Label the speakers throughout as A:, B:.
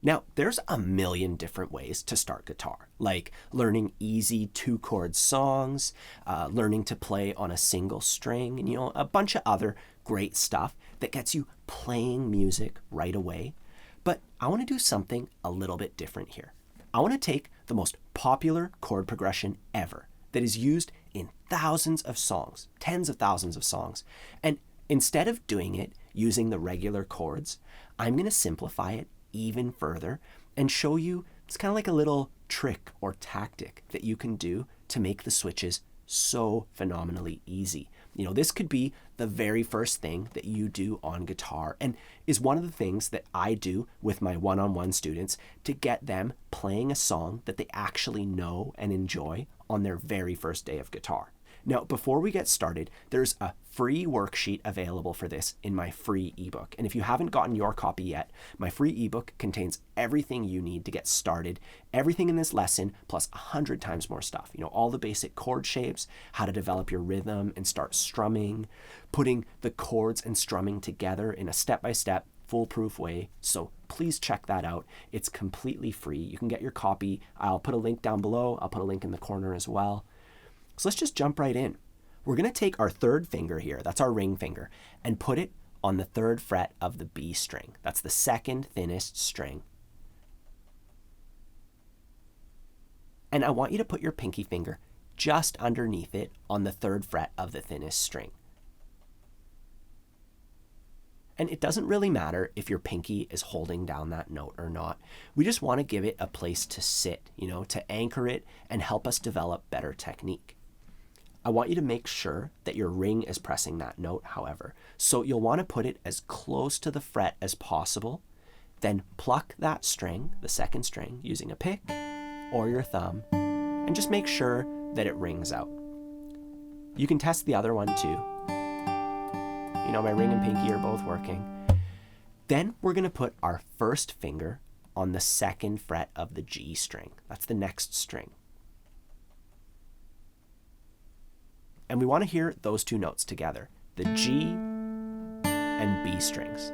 A: Now, there's a million different ways to start guitar, like learning easy 2-chord songs, learning to play on a single string, and a bunch of other great stuff that gets you playing music right away. But I want to do something a little bit different here. I want to take the most popular chord progression ever that is used in thousands of songs, tens of thousands of songs, and instead of doing it using the regular chords, I'm going to simplify it even further and show you it's kind of like a little trick or tactic that you can do to make the switches so phenomenally easy. This could be the very first thing that you do on guitar and is one of the things that I do with my one-on-one students to get them playing a song that they actually know and enjoy on their very first day of guitar. Now, before we get started, there's a free worksheet available for this in my free ebook. And if you haven't gotten your copy yet, my free ebook contains everything you need to get started, everything in this lesson, plus 100 times more stuff. All the basic chord shapes, how to develop your rhythm and start strumming, putting the chords and strumming together in a step-by-step, foolproof way. So please check that out. It's completely free. You can get your copy. I'll put a link down below. I'll put a link in the corner as well. So let's just jump right in. We're going to take our third finger here, that's our ring finger, and put it on the 3rd fret of the B string. That's the second thinnest string. And I want you to put your pinky finger just underneath it on the 3rd fret of the thinnest string. And it doesn't really matter if your pinky is holding down that note or not. We just want to give it a place to sit, to anchor it and help us develop better technique. I want you to make sure that your ring is pressing that note, however. So you'll want to put it as close to the fret as possible, then pluck that string, the 2nd string, using a pick or your thumb, and just make sure that it rings out. You can test the other one too. My ring and pinky are both working. Then we're going to put our 1st finger on the 2nd fret of the G string. That's the next string. And we want to hear those 2 notes together, the G and B strings.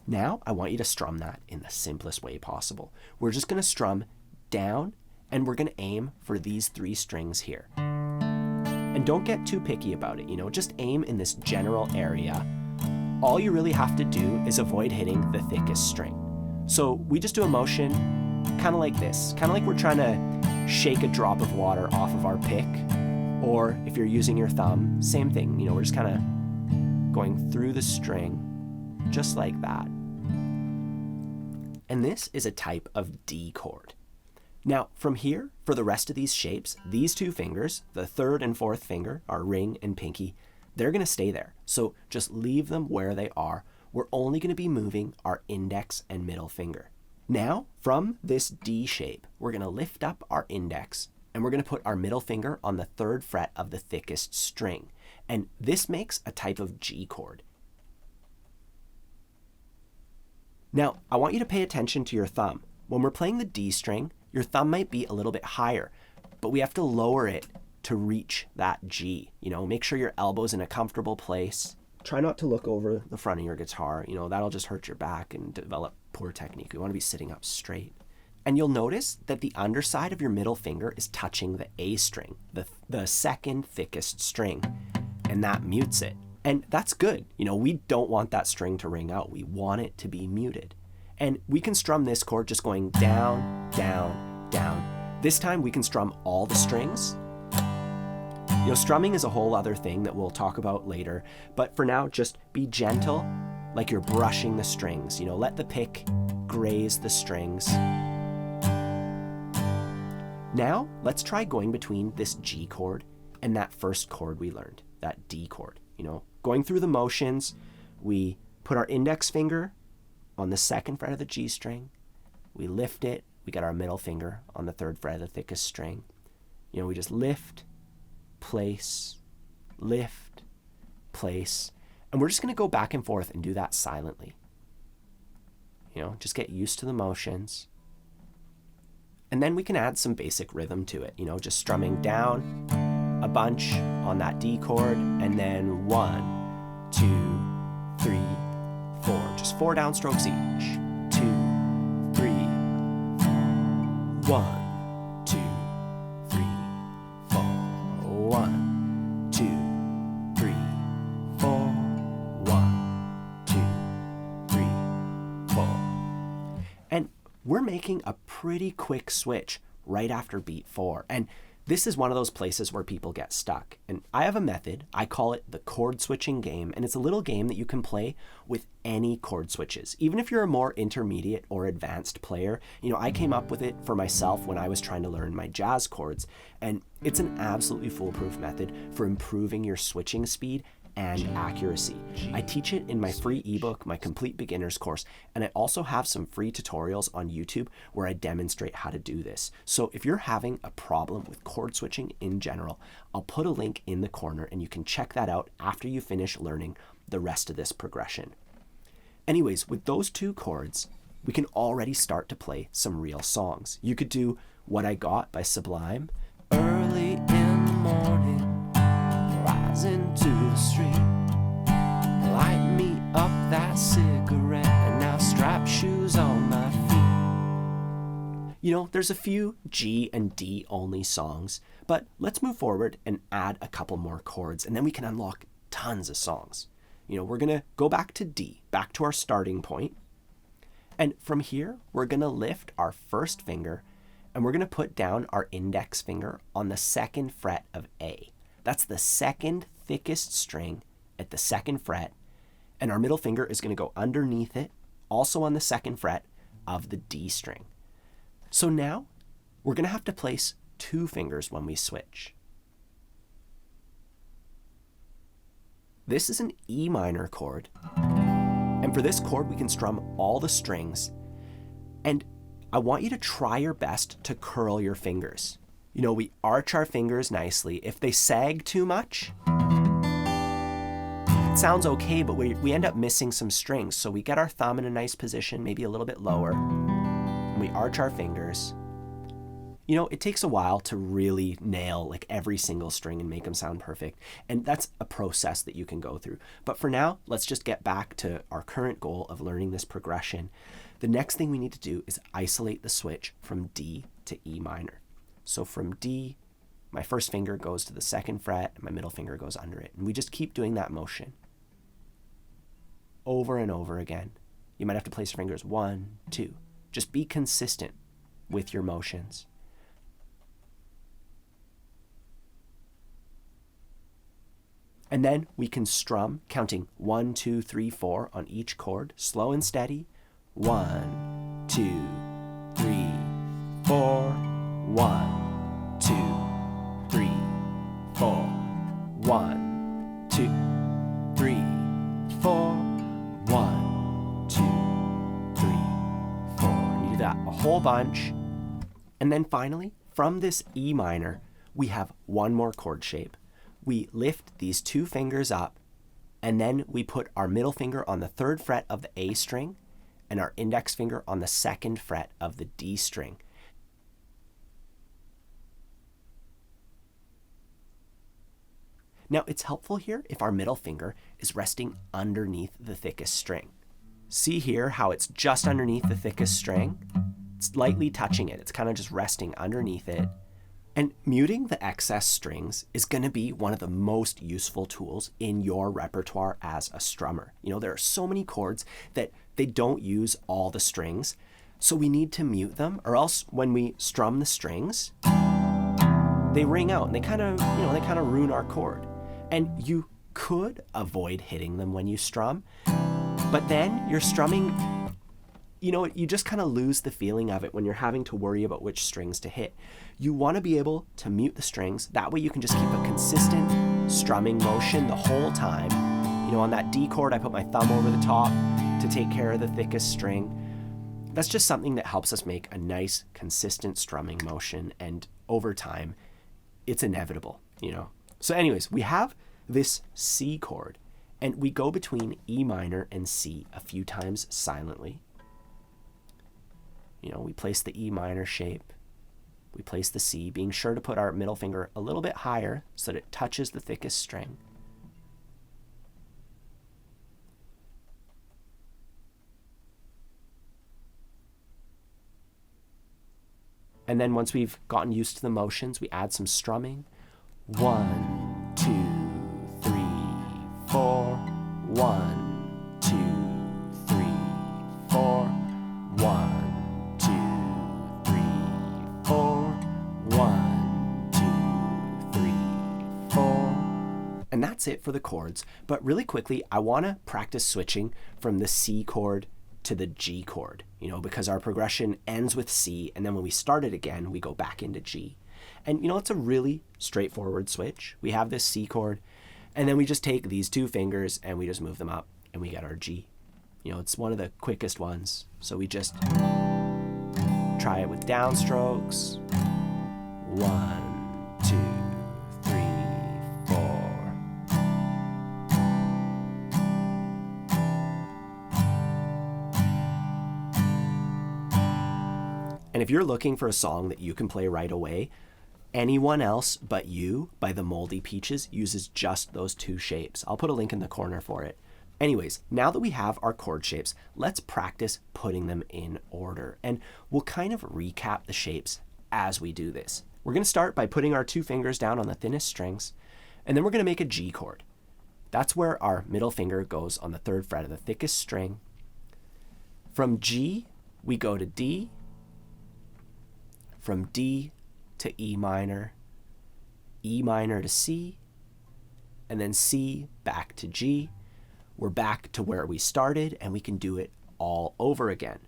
A: Now I want you to strum that in the simplest way possible. We're just going to strum down and we're going to aim for these 3 strings here. And don't get too picky about it, just aim in this general area. All you really have to do is avoid hitting the thickest string. So we just do a motion kind of like this, kind of like we're trying to shake a drop of water off of our pick, or if you're using your thumb, same thing, we're just kind of going through the string just like that. And this is a type of D chord. Now, from here, for the rest of these shapes, these 2 fingers, the 3rd and 4th finger, our ring and pinky, they're going to stay there. So just leave them where they are. We're only going to be moving our index and middle finger. Now, from this D shape, we're going to lift up our index and we're going to put our middle finger on the 3rd fret of the thickest string. And this makes a type of G chord. Now, I want you to pay attention to your thumb. When we're playing the D string, your thumb might be a little bit higher, but we have to lower it to reach that G. Make sure your elbow's in a comfortable place. Try not to look over the front of your guitar. That'll just hurt your back and develop poor technique. We want to be sitting up straight. And you'll notice that the underside of your middle finger is touching the A string, the 2nd thickest string, and that mutes it. And that's good. We don't want that string to ring out. We want it to be muted. And we can strum this chord just going down, down, down. This time we can strum all the strings. Strumming is a whole other thing that we'll talk about later, but for now, just be gentle, like you're brushing the strings. Let the pick graze the strings. Now, let's try going between this G chord and that 1st chord we learned, that D chord. Going through the motions, we put our index finger on the 2nd fret of the G string, we lift it, we get our middle finger on the 3rd fret of the thickest string. We just lift, place, lift, place, and we're just going to go back and forth and do that silently. Just get used to the motions. And then we can add some basic rhythm to it, just strumming down a bunch on that D chord, and then 1, 2, 3, 4. Just 4 downstrokes each. 2, 3, 1, 2, 3, 4. 1, 2, 3, 4. 1, 2, 3, 4. And we're making a pretty quick switch right after beat 4. And this is one of those places where people get stuck. And I have a method. I call it the chord switching game. And it's a little game that you can play with any chord switches. Even if you're a more intermediate or advanced player, I came up with it for myself when I was trying to learn my jazz chords. And it's an absolutely foolproof method for improving your switching speed and accuracy. I teach it in my free ebook, my complete beginner's course, and I also have some free tutorials on YouTube where I demonstrate how to do this. So if you're having a problem with chord switching in general, I'll put a link in the corner and you can check that out after you finish learning the rest of this progression. Anyways, with those 2 chords, we can already start to play some real songs. You could do What I Got by Sublime. Early in the morning, rising to the street, light me up that cigarette, and now strap shoes on my feet. There's a few G and D only songs, but let's move forward and add a couple more chords, and then we can unlock tons of songs. We're gonna go back to D, back to our starting point, and from here, we're gonna lift our first finger, and we're gonna put down our index finger on the 2nd fret of A. That's the 2nd thickest string at the 2nd fret, and our middle finger is going to go underneath it, also on the 2nd fret of the D string. So now we're going to have to place 2 fingers when we switch. This is an E minor chord, and for this chord we can strum all the strings, and I want you to try your best to curl your fingers. We arch our fingers nicely. If they sag too much, it sounds okay, but we end up missing some strings. So we get our thumb in a nice position, maybe a little bit lower, and we arch our fingers. It takes a while to really nail like every single string and make them sound perfect. And that's a process that you can go through. But for now, let's just get back to our current goal of learning this progression. The next thing we need to do is isolate the switch from D to E minor. So from D, my first finger goes to the 2nd fret and my middle finger goes under it. And we just keep doing that motion over and over again. You might have to place your fingers 1, 2. Just be consistent with your motions. And then we can strum, counting 1, 2, 3, 4 on each chord, slow and steady. 1, 2, 3, 4. 1, 2, 3, 4. 1, 2, 3, 4. 1, 2, 3, 4. And you do that a whole bunch. And then finally, from this E minor, we have one more chord shape. We lift these 2 fingers up, and then we put our middle finger on the 3rd fret of the A string and our index finger on the 2nd fret of the D string. Now, it's helpful here if our middle finger is resting underneath the thickest string. See here how it's just underneath the thickest string? It's lightly touching it. It's kind of just resting underneath it. And muting the excess strings is going to be one of the most useful tools in your repertoire as a strummer. There are so many chords that they don't use all the strings, so we need to mute them, or else when we strum the strings, they ring out and they kind of ruin our chord. And you could avoid hitting them when you strum, but then you're strumming, you just kind of lose the feeling of it when you're having to worry about which strings to hit. You want to be able to mute the strings. That way you can just keep a consistent strumming motion the whole time. On that D chord, I put my thumb over the top to take care of the thickest string. That's just something that helps us make a nice, consistent strumming motion, and over time, it's inevitable, So anyways, we have this C chord, and we go between E minor and C a few times silently. We place the E minor shape, we place the C, being sure to put our middle finger a little bit higher so that it touches the thickest string. And then once we've gotten used to the motions, we add some strumming. 1, 2, 3, 4. 1, 2, 3, 4. 1, 2, 3, 4. 1, 2, 3, 4. And that's it for the chords. But really quickly, I want to practice switching from the C chord to the G chord, because our progression ends with C, and then when we start it again, we go back into G. And it's a really straightforward switch. We have this C chord, and then we just take these two fingers and we just move them up and we get our G. It's one of the quickest ones. So we just try it with downstrokes. 1, 2, 3, 4. And if you're looking for a song that you can play right away, Anyone Else But You by the Moldy Peaches uses just those two shapes. I'll put a link in the corner for it. Anyways, now that we have our chord shapes, let's practice putting them in order. And we'll kind of recap the shapes as we do this. We're going to start by putting our two fingers down on the thinnest strings, and then we're going to make a G chord. That's where our middle finger goes on the 3rd fret of the thickest string. From G, we go to D. From D to E minor to C, and then C back to G. We're back to where we started, and we can do it all over again.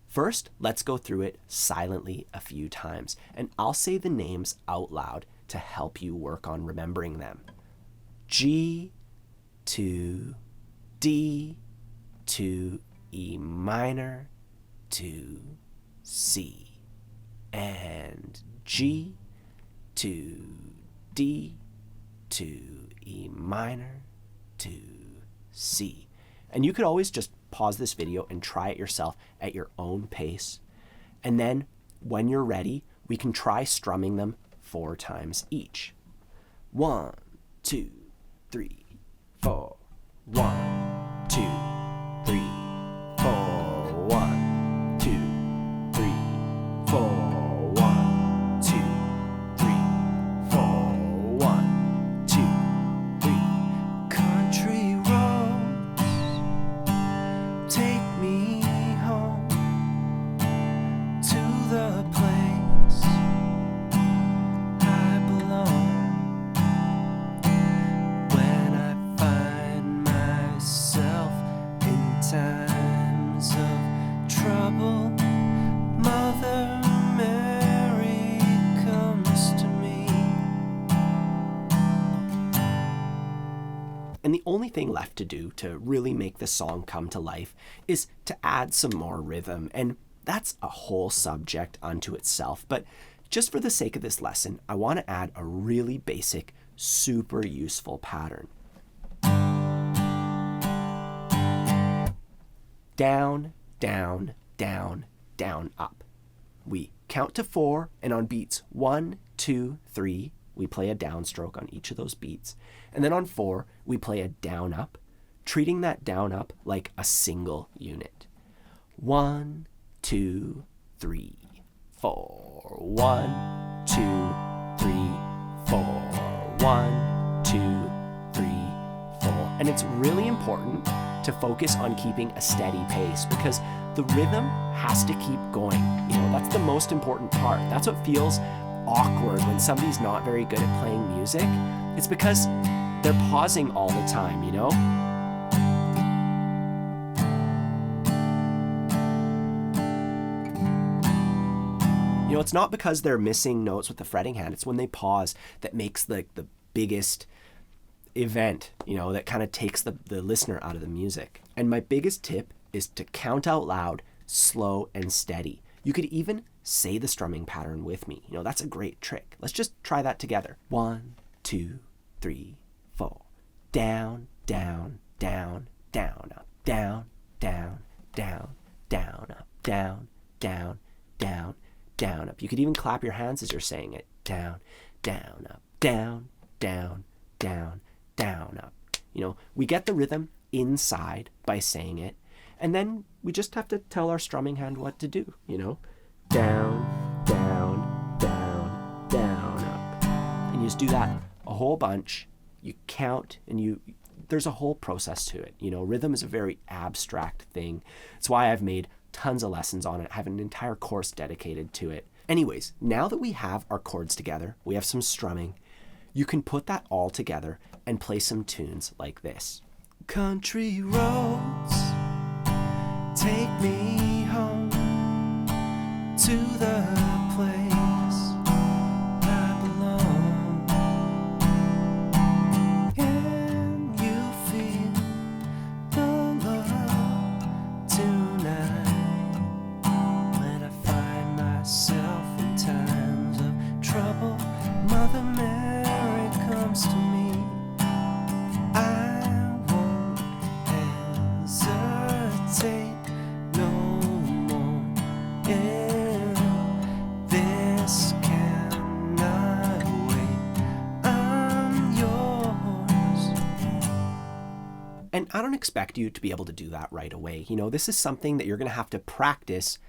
A: First, let's go through it silently a few times, and I'll say the names out loud to help you work on remembering them. G to D to E minor to C. And G to D to E minor to C. And you could always just pause this video and try it yourself at your own pace. And then when you're ready, we can try strumming them 4 times each. 1, 2, 3, 4. 1, 2, 3, 4. 1, 2, 3, 4. 1, 2, 3, 4. 1, 2, 3. Country roads, take me home to the place I belong. When I find myself in times of trouble, Mother Mary comes to me. And the only thing left to do to really make the song come to life is to add some more rhythm. And that's a whole subject unto itself. But just for the sake of this lesson, I want to add a really basic, super useful pattern. Down, down, down, down, up. We count to 4, and on beats 1, 2, 3, we play a downstroke on each of those beats. And then on 4, we play a down up, treating that down up like a single unit. 1, 2, 3, 4. 1, 2, 3, 4. 1, 2, 3, 4. And it's really important to focus on keeping a steady pace because the rhythm has to keep going. That's the most important part. That's what feels awkward when somebody's not very good at playing music. It's because they're pausing all the time, It's not because they're missing notes with the fretting hand. It's when they pause that makes the biggest event, that kind of takes the listener out of the music. And my biggest tip is to count out loud, slow and steady. You could even say the strumming pattern with me. That's a great trick. Let's just try that together. 1, 2, 3, 4. Down, down, down, down, up, down, down, down, down, up, down, down, down, down, up. You could even clap your hands as you're saying it. Down, down, up, down, down, down, down, up. We get the rhythm inside by saying it, and then we just have to tell our strumming hand what to do, Down, down, just do that a whole bunch. You count, and there's a whole process to it. Rhythm is a very abstract thing. It's why I've made tons of lessons on it. I have an entire course dedicated to it. Anyways, now that we have our chords together, we have some strumming, you can put that all together and play some tunes like this. Country roads, take me home to the place I belong. Can you feel the love tonight? When I find myself in times of trouble, Mother Mary comes to me. I won't hesitate no more. This cannot wait. I'm yours. And I don't expect you to be able to do that right away. This is something that you're going to have to practice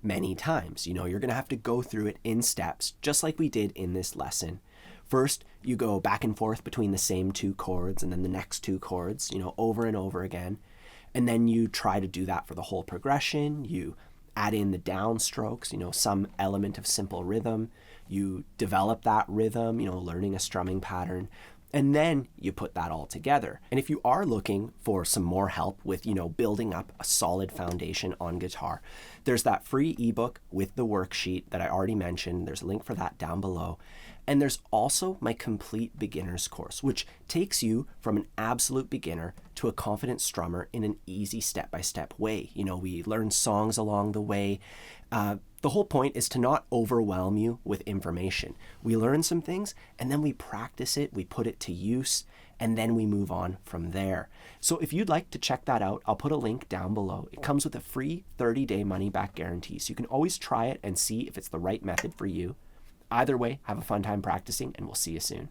A: many times. You're going to have to go through it in steps, just like we did in this lesson. First, you go back and forth between the same 2 chords and then the next 2 chords, over and over again. And then you try to do that for the whole progression. You add in the downstrokes, some element of simple rhythm. You develop that rhythm, learning a strumming pattern. And then you put that all together. And if you are looking for some more help with, building up a solid foundation on guitar, there's that free ebook with the worksheet that I already mentioned. There's a link for that down below. And there's also my complete beginner's course, which takes you from an absolute beginner to a confident strummer in an easy step-by-step way. We learn songs along the way. The whole point is to not overwhelm you with information. We learn some things and then we practice it, we put it to use, and then we move on from there. So if you'd like to check that out, I'll put a link down below. It comes with a free 30-day money-back guarantee, so you can always try it and see if it's the right method for you. Either way, have a fun time practicing, and we'll see you soon.